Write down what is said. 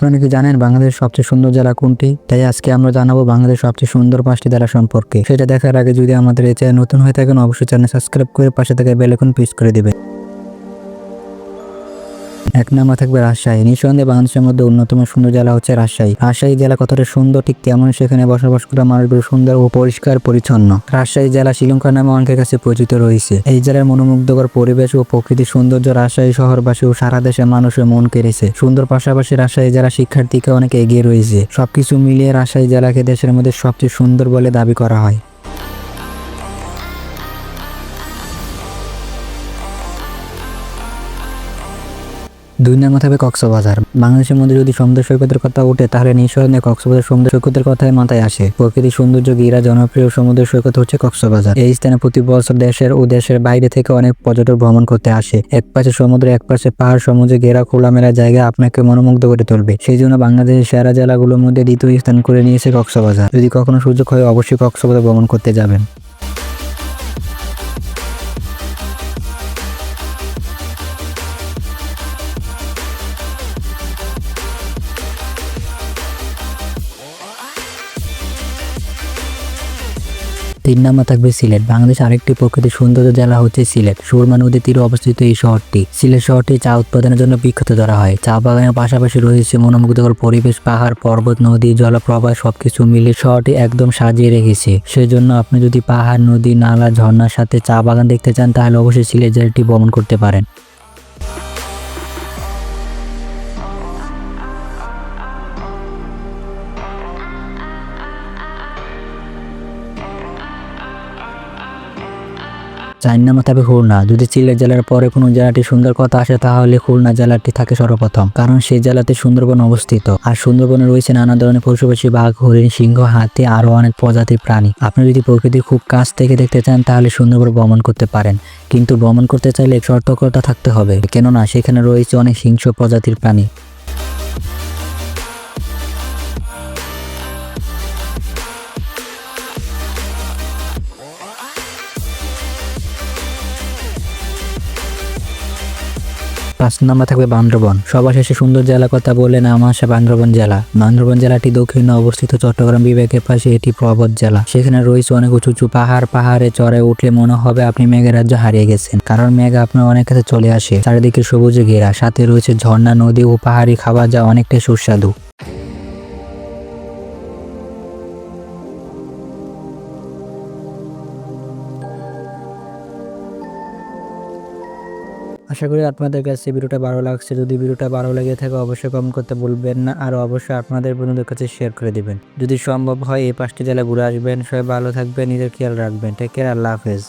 আপনারা কি জানেন বাংলাদেশের সবচেয়ে সুন্দর জেলা কোনটি? তাই আজকে আমরা জানাবো বাংলাদেশের সবচেয়ে সুন্দর 5টি জেলা সম্পর্কে। সেটা দেখার আগে যদি আমাদের এই চ্যানেল নতুন হয়ে থাকেন অবশ্যই চ্যানেল সাবস্ক্রাইব করে পাশে থাকা বেল আইকন প্রেস করে দিবেন। 1 নম্বরে থাকবে রাজশাহী। নিঃসন্দেহে বাংলাদেশের মধ্যে অন্যতম সুন্দর জেলা হচ্ছে রাজশাহী। রাজশাহী জেলা কতটা সুন্দর ঠিক তেমন সেখানে বসবাস করা মানুষগুলো সুন্দর ও পরিষ্কার পরিচ্ছন্ন। রাজশাহী জেলা শ্রীলঙ্কা নামে অনেকের কাছে পরিচিত রয়েছে। এই জেলার মনোমুগ্ধকর পরিবেশ ও প্রকৃতির সৌন্দর্য রাজশাহী শহরবাসী ও সারা দেশের মানুষের মন কেড়েছে। সুন্দর পাশাপাশি রাজশাহী জেলা শিক্ষার দিকে অনেক এগিয়ে রয়েছে। সবকিছু মিলিয়ে রাজশাহী জেলাকে দেশের মধ্যে সবচেয়ে সুন্দর বলে দাবি করা হয়। 2 নম্বরে থাকবে কক্সবাজার। বাংলাদেশের মধ্যে যদি সমুদ্র সৈকতের কথা ওঠে তাহলে নিঃসন্দেহে কক্সবাজার সমুদ্র সৈকতের কথাই মাথায় আসে। প্রকৃতির সৌন্দর্য ঘেরা জনপ্রিয় সমুদ্র সৈকত হচ্ছে কক্সবাজার। এই স্থানে প্রতি বছর দেশের ও দেশের বাইরে থেকে অনেক পর্যটক ভ্রমণ করতে আসে। এক পাশে সমুদ্র, এক পাশে পাহাড়, সমুদ্রে ঘেরা খোলামেলা জায়গা আপনাকে মনোমুগ্ধ করে তুলবে। সেই জন্য বাংলাদেশের সেরা জেলাগুলোর মধ্যে দ্বিতীয় স্থান করে নিয়েছে কক্সবাজার। যদি কখনো সুযোগ হয় অবশ্যই কক্সবাজার ভ্রমণ করতে যাবেন। 3 নম্বরে থাকবে সিলেট। বাংলাদেশের আরেকটি প্রকৃতির সৌন্দর্য জেলা হচ্ছে সিলেট। সুরমা নদীর তীরে অবস্থিত এই শহরটি। সিলেট শহরটি চা উৎপাদনের জন্য বিখ্যাত ধরা হয়। চা বাগানের পাশাপাশি রয়েছে মনোমুগ্ধকর পরিবেশ, পাহাড়, পর্বত, নদী, জলপ্রবাহ সবকিছু মিলে শহরটি একদম সাজিয়ে রেখেছে। সেজন্য আপনি যদি পাহাড়, নদী, নালা, ঝর্ণার সাথে চা বাগান দেখতে চান তাহলে অবশ্যই সিলেট জেলাটি ভ্রমণ করতে পারেন। চার নম্বরে থাকবে খুলনা। যদি সিলেট জেলার পরে কোনো জেলাটি সুন্দর কথা আসে তাহলে খুলনা জেলাটি থাকে সর্বপ্রথম, কারণ সেই জেলাতে সুন্দরবন অবস্থিত। আর সুন্দরবনে রয়েছে নানা ধরনের পশু পাখি, বাঘ, হরিণ, সিংহ, হাতি আরো অনেক প্রজাতির প্রাণী। আপনি যদি প্রকৃতির খুব কাছ থেকে দেখতে চান তাহলে সুন্দরবন ভ্রমণ করতে পারেন, কিন্তু ভ্রমণ করতে চাইলে সতর্কতা থাকতে হবে, কেননা সেখানে রয়েছে অনেক হিংস্র প্রজাতির প্রাণী। পাঁচ নম্বরে থাকবে বান্দরবন। সবার শেষে সুন্দর জেলা কথা বলে নাম আসে বান্দরবন জেলা। বান্দরবন জেলাটি দক্ষিণে অবস্থিত চট্টগ্রাম বিভাগের পাশে। এটি পর্বত জেলা। সেখানে রয়েছে অনেক উঁচু উঁচু পাহাড়। পাহাড়ে চড়ে উঠলে মনে হবে আপনি মেঘের রাজ্য হারিয়ে গেছেন, কারণ মেঘ আপনার অনেক কাছে চলে আসে। চারিদিকে সবুজে ঘেরা, সাথে রয়েছে ঝর্ণা, নদী ও পাহাড়ি খাবার যা অনেকটাই সুস্বাদু। আশা করি আপনাদের কাছে ভিডিওটা ভালো লাগছে। যদি ভিডিওটা ভালো লেগে থাকে অবশ্যই কমেন্ট করতে ভুলবেন না, আর অবশ্যই আপনাদের বন্ধুদের কাছে শেয়ার করে দিবেন। যদি সম্ভব হয় এই 5টি জেলা ঘুরে আসবেন। সবাই ভালো থাকবেন, নিজের খেয়াল রাখবেন। টেক কেয়ার, আল্লাহ হাফেজ।